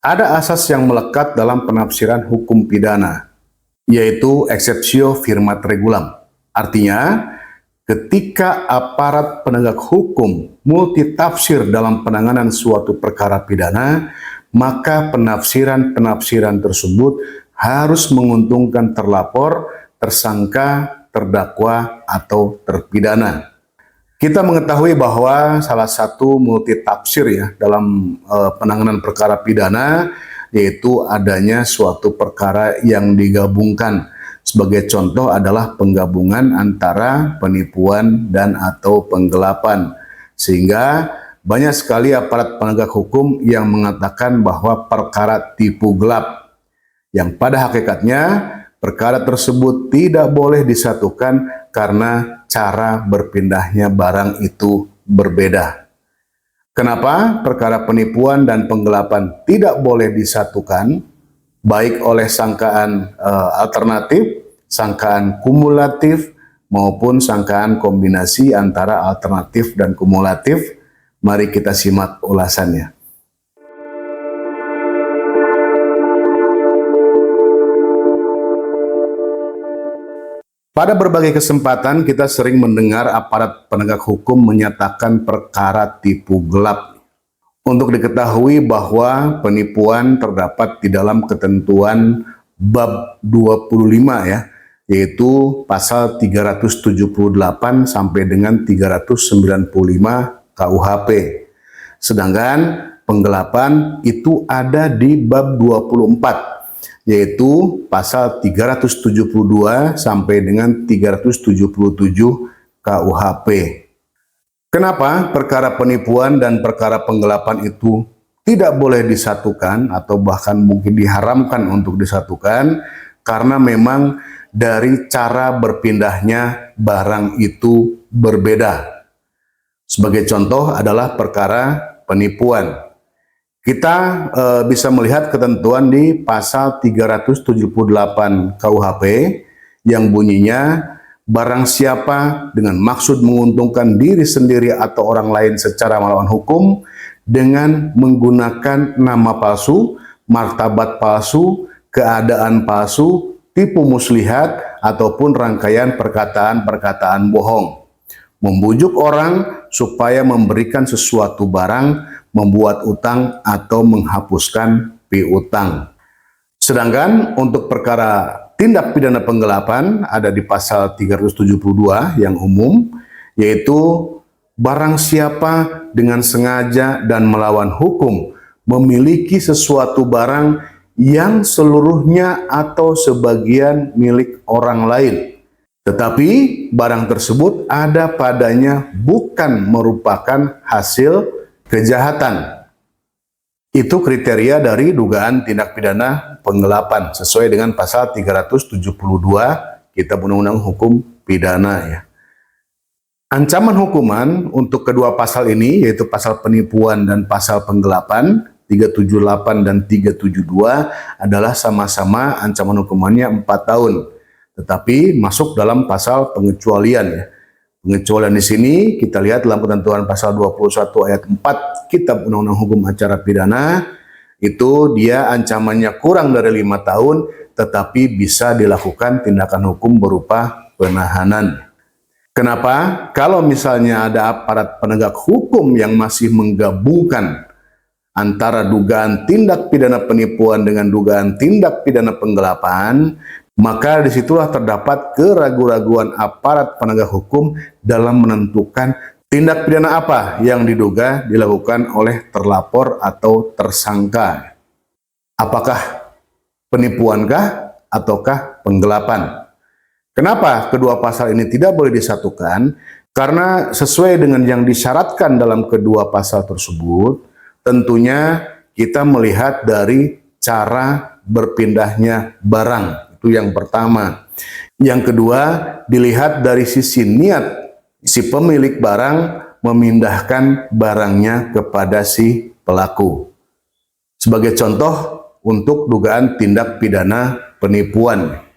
Ada asas yang melekat dalam penafsiran hukum pidana, yaitu exceptio firmat regulam. Artinya, ketika aparat penegak hukum multitafsir dalam penanganan suatu perkara pidana, maka penafsiran-penafsiran tersebut harus menguntungkan terlapor, tersangka, terdakwa, atau terpidana. Kita mengetahui bahwa salah satu multitafsir ya dalam penanganan perkara pidana yaitu adanya suatu perkara yang digabungkan. Sebagai contoh adalah penggabungan antara penipuan dan atau penggelapan. Sehingga banyak sekali aparat penegak hukum yang mengatakan bahwa perkara tipu gelap, yang pada hakikatnya perkara tersebut tidak boleh disatukan karena cara berpindahnya barang itu berbeda. Kenapa perkara penipuan dan penggelapan tidak boleh disatukan, baik oleh sangkaan alternatif, sangkaan kumulatif, maupun sangkaan kombinasi antara alternatif dan kumulatif? Mari kita simak ulasannya. Pada berbagai kesempatan kita sering mendengar aparat penegak hukum menyatakan perkara tipu gelap. Untuk diketahui bahwa penipuan terdapat di dalam ketentuan bab 25 ya, yaitu pasal 378 sampai dengan 395 KUHP. Sedangkan penggelapan itu ada di bab 24, yaitu pasal 372 sampai dengan 377 KUHP. Kenapa perkara penipuan dan perkara penggelapan itu tidak boleh disatukan atau bahkan mungkin diharamkan untuk disatukan? Karena memang dari cara berpindahnya barang itu berbeda. Sebagai contoh adalah perkara penipuan. Kita bisa melihat ketentuan di pasal 378 KUHP yang bunyinya, barang siapa dengan maksud menguntungkan diri sendiri atau orang lain secara melawan hukum dengan menggunakan nama palsu, martabat palsu, keadaan palsu, tipu muslihat, ataupun rangkaian perkataan-perkataan bohong, membujuk orang supaya memberikan sesuatu barang, membuat utang, atau menghapuskan piutang. Sedangkan untuk perkara tindak pidana penggelapan ada di pasal 372 yang umum, yaitu barang siapa dengan sengaja dan melawan hukum memiliki sesuatu barang yang seluruhnya atau sebagian milik orang lain, tetapi barang tersebut ada padanya bukan merupakan hasil kejahatan. Itu kriteria dari dugaan tindak pidana penggelapan sesuai dengan pasal 372 Kitab Undang-Undang Hukum Pidana ya. Ancaman hukuman untuk kedua pasal ini, yaitu pasal penipuan dan pasal penggelapan 378 dan 372, adalah sama-sama ancaman hukumannya 4 tahun. Tetapi masuk dalam pasal pengecualian ya. Pengecualian di sini kita lihat dalam ketentuan pasal 21 ayat 4 Kitab Undang-Undang Hukum Acara Pidana, itu dia ancamannya kurang dari 5 tahun, tetapi bisa dilakukan tindakan hukum berupa penahanan. Kenapa? Kalau misalnya ada aparat penegak hukum yang masih menggabungkan antara dugaan tindak pidana penipuan dengan dugaan tindak pidana penggelapan, maka disitulah terdapat keraguan-raguan aparat penegak hukum dalam menentukan tindak pidana apa yang diduga dilakukan oleh terlapor atau tersangka. Apakah penipuankah ataukah penggelapan? Kenapa kedua pasal ini tidak boleh disatukan? Karena sesuai dengan yang disyaratkan dalam kedua pasal tersebut, tentunya kita melihat dari cara berpindahnya barang. Itu yang pertama. Yang kedua, dilihat dari sisi niat si pemilik barang memindahkan barangnya kepada si pelaku. Sebagai contoh untuk dugaan tindak pidana penipuan.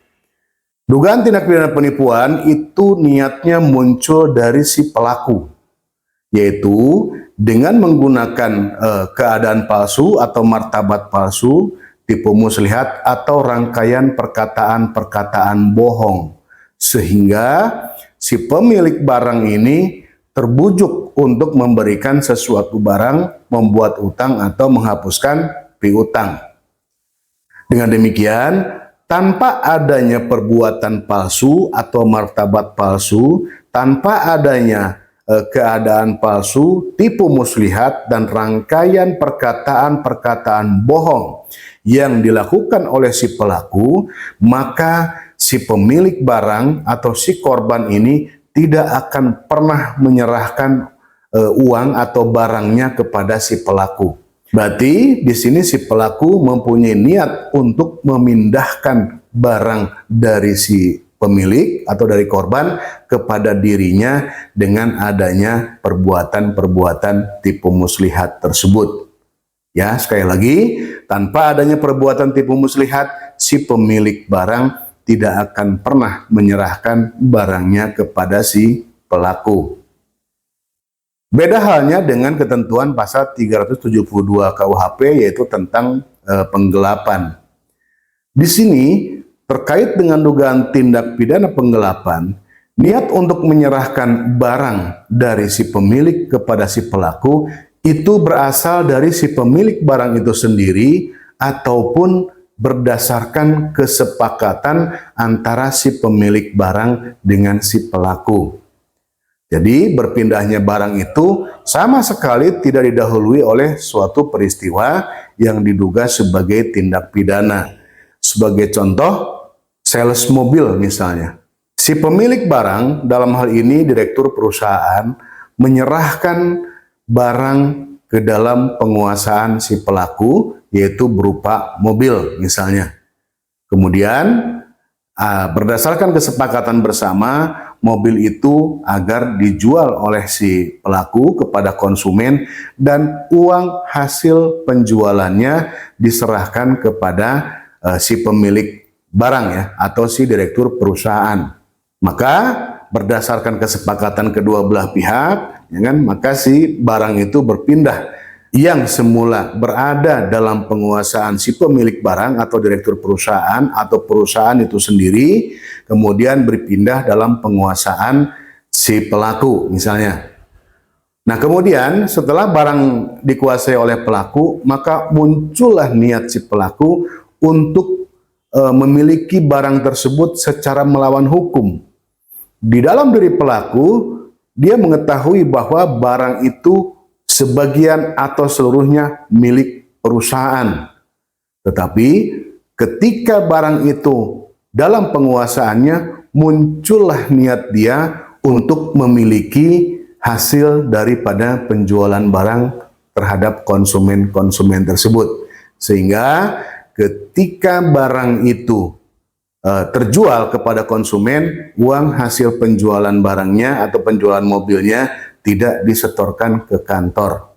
Dugaan tindak pidana penipuan itu niatnya muncul dari si pelaku, yaitu dengan menggunakan keadaan palsu atau martabat palsu, tipu muslihat atau rangkaian perkataan-perkataan bohong, sehingga si pemilik barang ini terbujuk untuk memberikan sesuatu barang, membuat utang atau menghapuskan piutang. Dengan demikian, tanpa adanya perbuatan palsu atau martabat palsu, tanpa adanya keadaan palsu, tipu muslihat, dan rangkaian perkataan-perkataan bohong yang dilakukan oleh si pelaku, maka si pemilik barang atau si korban ini tidak akan pernah menyerahkan uang atau barangnya kepada si pelaku. Berarti di sini si pelaku mempunyai niat untuk memindahkan barang dari si pemilik atau dari korban kepada dirinya dengan adanya perbuatan-perbuatan tipu muslihat tersebut. Ya, sekali lagi, tanpa adanya perbuatan tipu muslihat, si pemilik barang tidak akan pernah menyerahkan barangnya kepada si pelaku. Beda halnya dengan ketentuan pasal 372 KUHP, yaitu tentang penggelapan. Di sini terkait dengan dugaan tindak pidana penggelapan, niat untuk menyerahkan barang dari si pemilik kepada si pelaku itu berasal dari si pemilik barang itu sendiri ataupun berdasarkan kesepakatan antara si pemilik barang dengan si pelaku. Jadi berpindahnya barang itu sama sekali tidak didahului oleh suatu peristiwa yang diduga sebagai tindak pidana. Sebagai contoh, sales mobil misalnya. Si pemilik barang, dalam hal ini direktur perusahaan, menyerahkan barang ke dalam penguasaan si pelaku, yaitu berupa mobil misalnya. Kemudian berdasarkan kesepakatan bersama, mobil itu agar dijual oleh si pelaku kepada konsumen dan uang hasil penjualannya diserahkan kepada si pemilik barang ya, atau si direktur perusahaan. Maka berdasarkan kesepakatan kedua belah pihak, ya kan, maka si barang itu berpindah. Yang semula berada dalam penguasaan si pemilik barang atau direktur perusahaan atau perusahaan itu sendiri, kemudian berpindah dalam penguasaan si pelaku misalnya. Nah, kemudian setelah barang dikuasai oleh pelaku, maka muncullah niat si pelaku untuk memiliki barang tersebut secara melawan hukum. Di dalam diri pelaku, dia mengetahui bahwa barang itu sebagian atau seluruhnya milik perusahaan. Tetapi ketika barang itu dalam penguasaannya, muncullah niat dia untuk memiliki hasil daripada penjualan barang terhadap konsumen-konsumen tersebut. Sehingga ketika barang itu terjual kepada konsumen, uang hasil penjualan barangnya atau penjualan mobilnya tidak disetorkan ke kantor.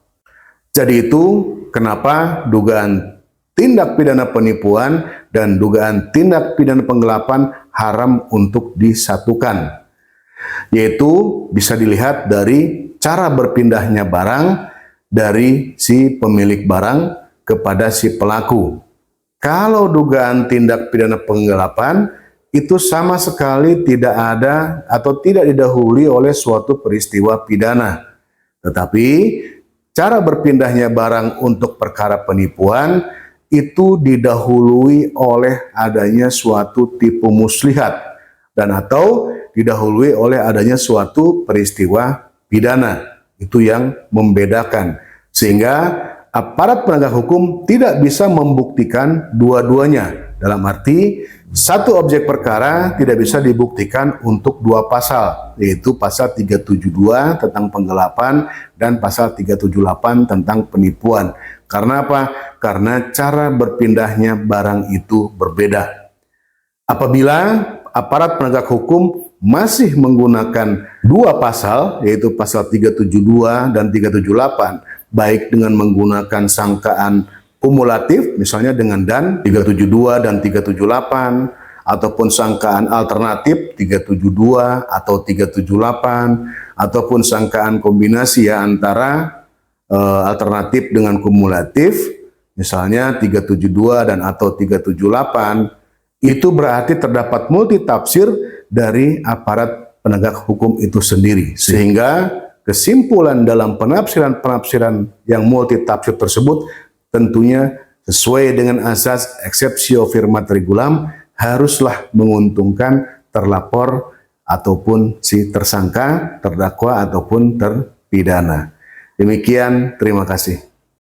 Jadi itu kenapa dugaan tindak pidana penipuan dan dugaan tindak pidana penggelapan haram untuk disatukan. Yaitu bisa dilihat dari cara berpindahnya barang dari si pemilik barang kepada si pelaku. Kalau dugaan tindak pidana penggelapan itu sama sekali tidak ada atau tidak didahului oleh suatu peristiwa pidana. Tetapi cara berpindahnya barang untuk perkara penipuan itu didahului oleh adanya suatu tipu muslihat dan atau didahului oleh adanya suatu peristiwa pidana. Itu yang membedakan. Sehingga aparat penegak hukum tidak bisa membuktikan dua-duanya. Dalam arti, satu objek perkara tidak bisa dibuktikan untuk dua pasal, yaitu pasal 372 tentang penggelapan dan pasal 378 tentang penipuan. Karena apa? Karena cara berpindahnya barang itu berbeda. Apabila aparat penegak hukum masih menggunakan dua pasal, yaitu pasal 372 dan 378, baik dengan menggunakan sangkaan kumulatif, misalnya dengan dan 372 dan 378, ataupun sangkaan alternatif 372 atau 378, ataupun sangkaan kombinasi ya antara alternatif dengan kumulatif, misalnya 372 dan atau 378, itu berarti terdapat multitafsir dari aparat penegak hukum itu sendiri. Sehingga kesimpulan dalam penafsiran-penafsiran yang multitafsir tersebut tentunya sesuai dengan asas exceptio firmat regulam haruslah menguntungkan terlapor ataupun si tersangka, terdakwa ataupun terpidana. Demikian, terima kasih.